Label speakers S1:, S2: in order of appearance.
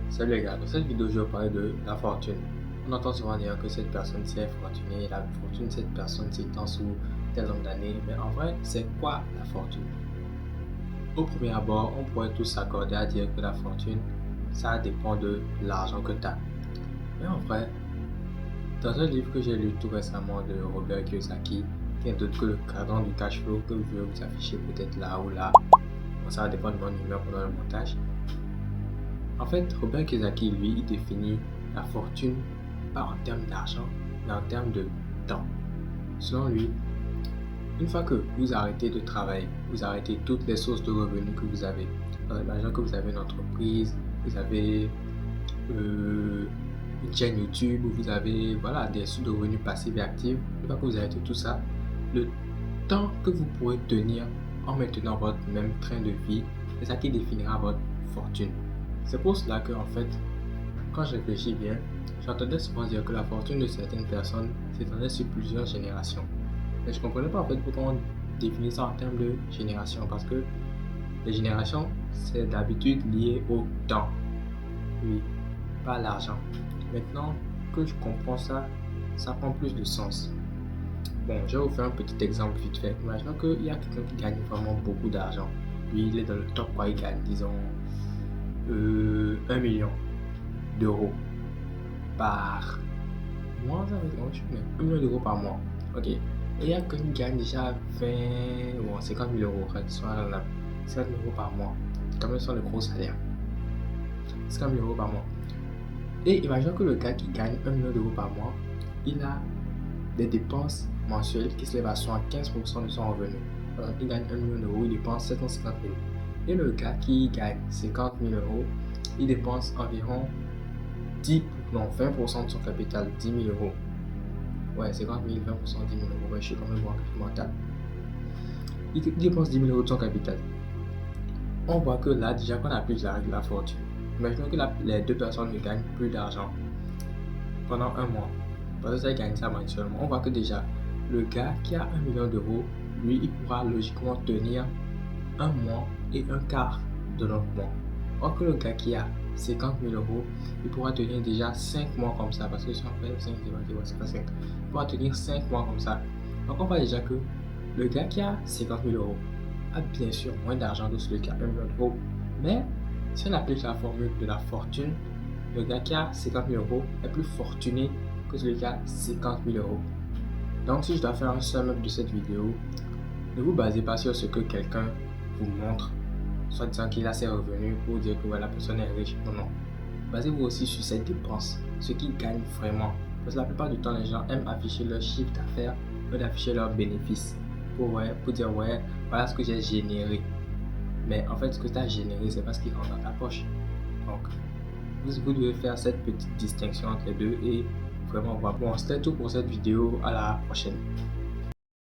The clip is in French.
S1: Salut les gars, dans cette vidéo je vais parler de la fortune. On entend souvent dire que cette personne c'est fortunée, la fortune de cette personne s'étend sous tel nombre d'années, mais en vrai c'est quoi la fortune? Au premier abord, on pourrait tous s'accorder à dire que la fortune, ça dépend de l'argent que tu as. Mais en vrai, dans un livre que j'ai lu tout récemment de Robert Kiyosaki, qui est d'autre que le cadran du cash flow que je vais vous afficher peut-être là ou là, bon, ça va dépendre de mon humeur pendant le montage. En fait, Robert Kiyosaki, lui, il définit la fortune pas en termes d'argent, mais en termes de temps. Selon lui, une fois que vous arrêtez de travailler, vous arrêtez toutes les sources de revenus que vous avez. Imaginons que vous avez une entreprise, vous avez une chaîne YouTube, vous avez des sources de revenus passifs et actifs. Une fois que vous arrêtez tout ça, le temps que vous pourrez tenir en maintenant votre même train de vie, c'est ça qui définira votre fortune. C'est pour cela que, en fait, quand je réfléchis bien, j'entendais souvent dire que la fortune de certaines personnes s'étendait sur plusieurs générations. Mais je ne comprenais pas en fait pourquoi on définit ça en termes de génération, parce que les générations, c'est d'habitude lié au temps. Oui, pas à l'argent. Maintenant que je comprends ça, ça prend plus de sens. Bon, je vais vous faire un petit exemple vite fait. Imaginons qu'il y a quelqu'un qui gagne vraiment beaucoup d'argent. Lui, il est dans le top, quoi. Il gagne, disons, 1 million d'euros par mois, ça veut dire, 1 million d'euros par mois. Ok. Et il y a quelqu'un qui gagne déjà 20 ou 50 000 euros, soit 50 000 euros par mois. C'est quand même sur le gros salaire. 50 000 euros par mois. Et imaginons que le gars qui gagne 1 million d'euros par mois, il a des dépenses mensuelles qui se lèvent à 75% de son revenu. Alors, il gagne 1 million d'euros, il dépense 750 000. Et le gars qui gagne 50 000 euros, il dépense environ 20% de son capital, 10 000 euros. Ouais, 50 000, 20%, 10 000 euros. Ouais, je suis quand même bon en mental. Il dépense 10 000 euros de son capital. On voit que là, déjà qu'on applique la règle de la fortune. Imaginons que les deux personnes ne gagnent plus d'argent pendant un mois. Parce que ça, ils gagnent ça mensuellement. On voit que déjà, le gars qui a 1 million d'euros, lui, il pourra logiquement tenir un mois et un quart de notre mois. Or que le gars qui a 50 000 euros, il pourra tenir déjà 5 mois comme ça, parce que si on fait 5, c'est pas 5. Il pourra tenir 5 mois comme ça. Donc on voit déjà que le gars qui a 50 000 euros a bien sûr moins d'argent que celui qui a 1 million d'euros. Mais si on applique la formule de la fortune, le gars qui a 50 000 euros est plus fortuné que celui qui a 50 000 euros. Donc si je dois faire un sum-up de cette vidéo, ne vous basez pas sur ce que quelqu'un vous montre, soit disant qu'il a ses revenus pour dire que la personne est riche. Non, non. Basez-vous aussi sur ses dépenses, ce qu'ils gagnent vraiment. Parce que la plupart du temps, les gens aiment afficher leur chiffre d'affaires ou d'afficher leurs bénéfices pour dire voilà ce que j'ai généré. Mais en fait, ce que tu as généré, c'est pas ce qui rentre dans ta poche. Donc, vous devez faire cette petite distinction entre les deux et vraiment voir. Bon, c'était tout pour cette vidéo. À la prochaine.